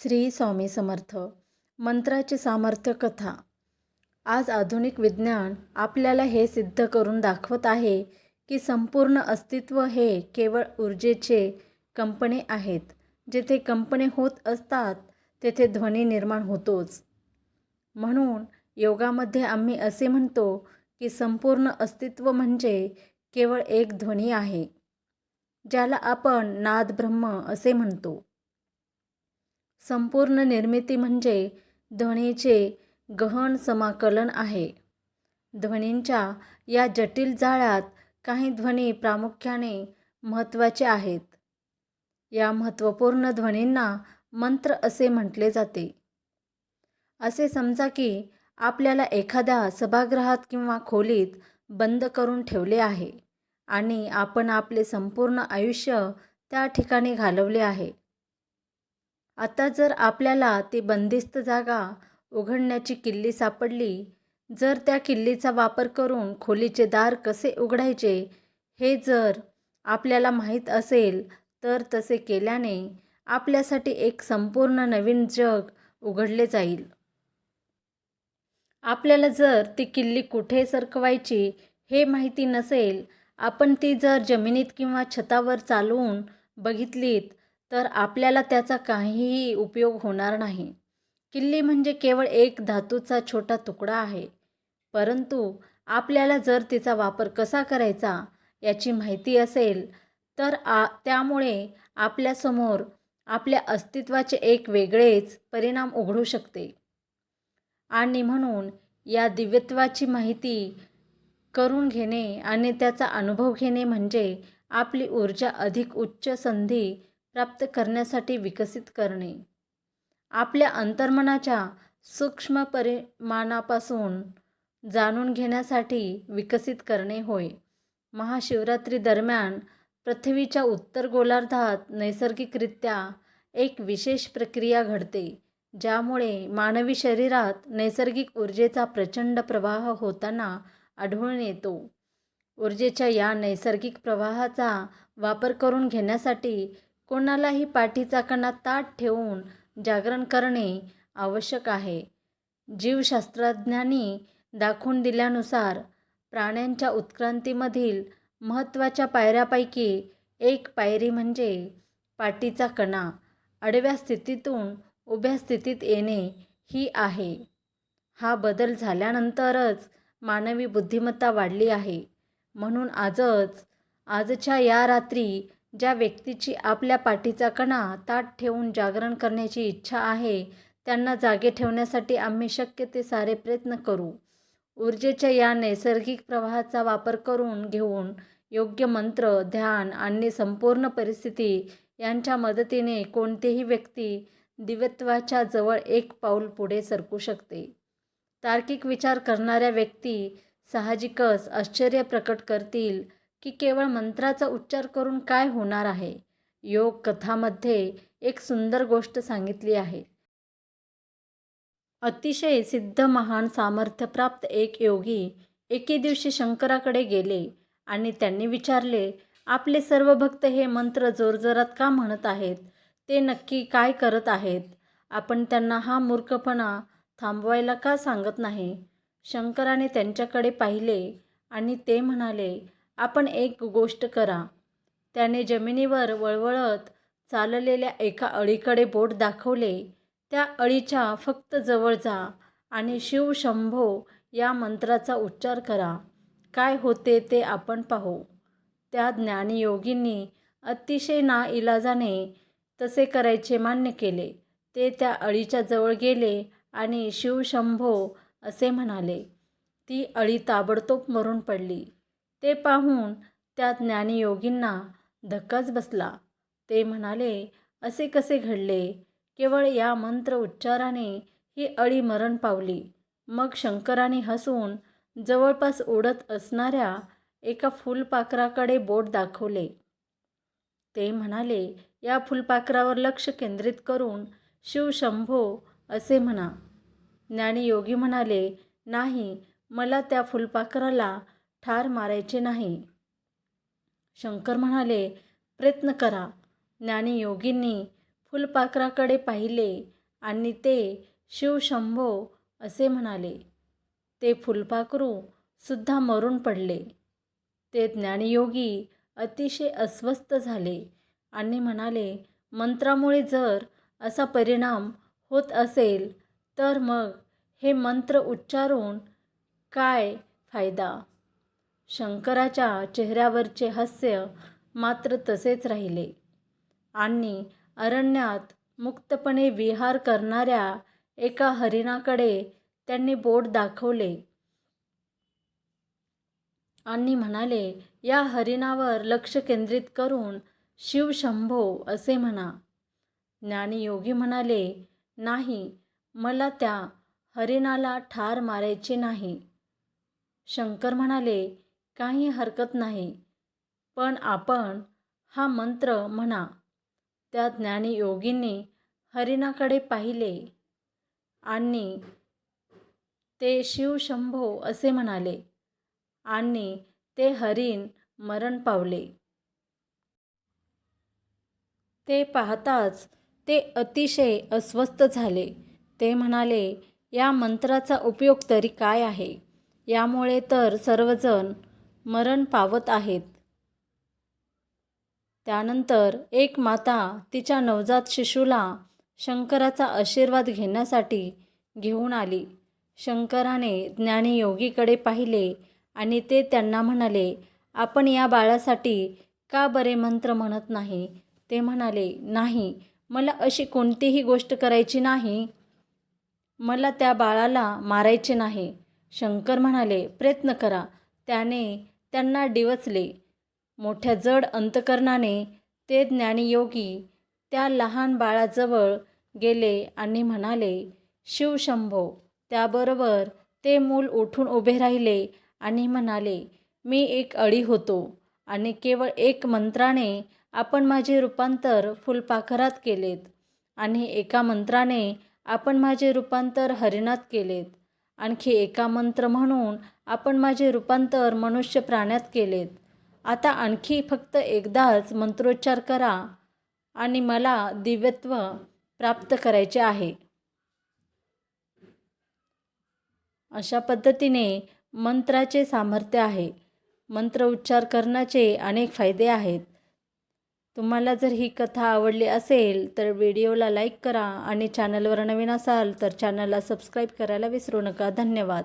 श्री स्वामी समर्थ. मंत्राचे सामर्थ्य कथा. आज आधुनिक विज्ञान आपल्याला हे सिद्ध करून दाखवत आहे की संपूर्ण अस्तित्व हे केवळ ऊर्जेचे कंपने आहेत. जेथे कंपने होत असतात तेथे ध्वनी निर्माण होतोच. म्हणून योगामध्ये आम्ही असे म्हणतो की संपूर्ण अस्तित्व म्हणजे केवळ एक ध्वनी आहे, ज्याला आपण नाद ब्रह्म असे म्हणतो. संपूर्ण निर्मिती म्हणजे ध्वनीचे गहन समाकलन आहे. ध्वनींच्या या जटिल जाळ्यात काही ध्वनी प्रामुख्याने महत्त्वाचे आहेत. या महत्त्वपूर्ण ध्वनींना मंत्र असे म्हटले जाते. असे समजा की आपल्याला एखाद्या सभागृहात किंवा खोलीत बंद करून ठेवले आहे आणि आपण आपले संपूर्ण आयुष्य त्या ठिकाणी घालवले आहे. आता जर आपल्याला ती बंदिस्त जागा उघडण्याची किल्ली सापडली, जर त्या किल्लीचा वापर करून खोलीचे दार कसे उघडायचे हे जर आपल्याला माहीत असेल, तर तसे केल्याने आपल्यासाठी एक संपूर्ण नवीन जग उघडले जाईल. आपल्याला जर ती किल्ली कुठे सरकवायची हे माहिती नसेल, आपण ती जर जमिनीत किंवा छतावर चालवून बघितलीत, तर आपल्याला त्याचा काहीही उपयोग होणार नाही. किल्ली म्हणजे केवळ एक धातूचा छोटा तुकडा आहे, परंतु आपल्याला जर तिचा वापर कसा करायचा याची माहिती असेल, तर त्यामुळे आपल्यासमोर आपल्या अस्तित्वाचे एक वेगळेच परिणाम उघडू शकते. आणि म्हणून या दिव्यत्वाची माहिती करून घेणे आणि त्याचा अनुभव घेणे म्हणजे आपली ऊर्जा अधिक उच्च संधी प्राप्त करण्यासाठी विकसित करणे. आपल्या अंतर्मनाच्या सूक्ष्म परिमाणापासून जाणून घेण्यासाठी विकसित करणे होय. महाशिवरात्री दरम्यान पृथ्वीच्या उत्तर गोलार्धात नैसर्गिकरित्या एक विशेष प्रक्रिया घडते, ज्यामुळे मानवी शरीरात नैसर्गिक ऊर्जेचा प्रचंड प्रवाह होताना आढळून येतो. ऊर्जेच्या या नैसर्गिक प्रवाहाचा वापर करून घेण्यासाठी कोणालाही पाठीचा कणा ताठ ठेवून जागरण करणे आवश्यक आहे. जीवशास्त्रज्ञांनी दाखवून दिल्यानुसार प्राण्यांच्या उत्क्रांतीमधील महत्त्वाच्या पायऱ्यापैकी एक पायरी म्हणजे पाठीचा कणा आडव्या स्थितीतून उभ्या स्थितीत येणे ही आहे. हा बदल झाल्यानंतरच मानवी बुद्धिमत्ता वाढली आहे. म्हणून आजच्या या रात्री ज्या व्यक्तीची आपल्या पाठीचा कणा ताठ ठेवून जागरण करण्याची इच्छा आहे, त्यांना जागे ठेवण्यासाठी आम्ही शक्य ते सारे प्रयत्न करू. ऊर्जेच्या या नैसर्गिक प्रवाहाचा वापर करून घेऊन योग्य मंत्र, ध्यान आणि संपूर्ण परिस्थिती यांच्या मदतीने कोणतीही व्यक्ती दिव्यत्वाच्या जवळ एक पाऊल पुढे सरकू शकते. तार्किक विचार करणाऱ्या व्यक्ती साहजिकच आश्चर्य प्रकट करतील की केवळ मंत्राचा उच्चार करून काय होणार आहे. योग कथामध्ये एक सुंदर गोष्ट सांगितली आहे. अतिशय सिद्ध महान सामर्थ्यप्राप्त एक योगी एके दिवशी शंकराकडे गेले आणि त्यांनी विचारले, आपले सर्व भक्त हे मंत्र जोरजोरात का म्हणत आहेत? ते नक्की काय करत आहेत? आपण त्यांना हा मूर्खपणा थांबवायला का सांगत नाही? शंकराने त्यांच्याकडे पाहिले आणि ते म्हणाले, आपण एक गोष्ट करा. त्याने जमिनीवर वळवळत चाललेल्या एका अळीकडे बोट दाखवले. त्या अळीच्या फक्त जवळ जा आणि शिव शंभो या मंत्राचा उच्चार करा. काय होते ते आपण पाहू. त्या ज्ञानी योगींनी अतिशय नाइलाजाने तसे करायचे मान्य केले. ते त्या अळीच्या जवळ गेले आणि शिव शंभो असे म्हणाले. ती अळी ताबडतोब मरून पडली. ते पाहून त्या ज्ञानी योगींना धक्काच बसला. ते म्हणाले, असे कसे घडले? केवळ या मंत्र उच्चाराने ही अळी मरण पावली. मग शंकराने हसून जवळपास उडत असणाऱ्या एका फुलपाखराकडे बोट दाखवले. ते म्हणाले, या फुलपाखरावर लक्ष केंद्रित करून शिव शंभो असे म्हणा. ज्ञानी योगी म्हणाले, नाही, मला त्या फुलपाखराला ठार मारायचे नाही. शंकर म्हणाले, प्रयत्न करा. ज्ञानी योगींनी फुलपाखराकडे पाहिले आणि ते शिवशंभो असे म्हणाले. ते फुलपाखरू सुद्धा मरून पडले. ते ज्ञानयोगी अतिशय अस्वस्थ झाले आणि म्हणाले, मंत्रामुळे जर असा परिणाम होत असेल तर मग हे मंत्र उच्चारून काय फायदा? शंकराच्या चेहऱ्यावरचे हास्य मात्र तसेच राहिले आणि अरण्यात मुक्तपणे विहार करणाऱ्या एका हरिणाकडे त्यांनी बोट दाखवले आणि म्हणाले, या हरिणावर लक्ष केंद्रित करून शिवशंभो असे म्हणा. ज्ञानयोगी म्हणाले, नाही, मला त्या हरिणाला ठार मारायचे नाही. शंकर म्हणाले, काही हरकत नाही, पण आपण हा मंत्र म्हणा. त्या ज्ञानयोगींनी हरिणाकडे पाहिले आणि ते शिवशंभो असे म्हणाले आणि ते हरिण मरण पावले. ते पाहताच ते अतिशय अस्वस्थ झाले. ते म्हणाले, या मंत्राचा उपयोग तरी काय आहे? यामुळे तर सर्वजण मरण पावत आहेत. त्यानंतर एक माता तिच्या नवजात शिशूला शंकराचा आशीर्वाद घेण्यासाठी घेऊन आली. शंकराने ज्ञानयोगीकडे पाहिले आणि ते त्यांना म्हणाले, आपण या बाळासाठी का बरे मंत्र म्हणत नाही? ते म्हणाले, नाही, मला अशी कोणतीही गोष्ट करायची नाही. मला त्या बाळाला मारायचे नाही. शंकर म्हणाले, प्रयत्न करा. त्याने त्यांना डिवचले. मोठ्या जड अंतकरणाने ते ज्ञानयोगी त्या लहान बाळाजवळ गेले आणि म्हणाले, शिवशंभो. त्याबरोबर ते मूल उठून उभे राहिले आणि म्हणाले, मी एक अळी होतो आणि केवळ एक मंत्राने आपण माझे रूपांतर फुलपाखरात केलेत आणि एका मंत्राने आपण माझे रूपांतर हरिणात केलेत. आणखी एका मंत्र म्हणून आपण माझे रूपांतर मनुष्य प्राण्यात केलेत. आता आणखी फक्त एकदाच मंत्रोच्चार करा आणि मला दिव्यत्व प्राप्त करायचे आहे. अशा पद्धतीने मंत्राचे सामर्थ्य आहे. मंत्र उच्चार करण्याचे अनेक फायदे आहेत. तुम्हाला जर ही कथा आवडली असेल तर व्हिडिओला लाईक करा आणि चॅनलवर नवीन असाल तर चॅनलला सबस्क्राईब करायला विसरू नका. धन्यवाद.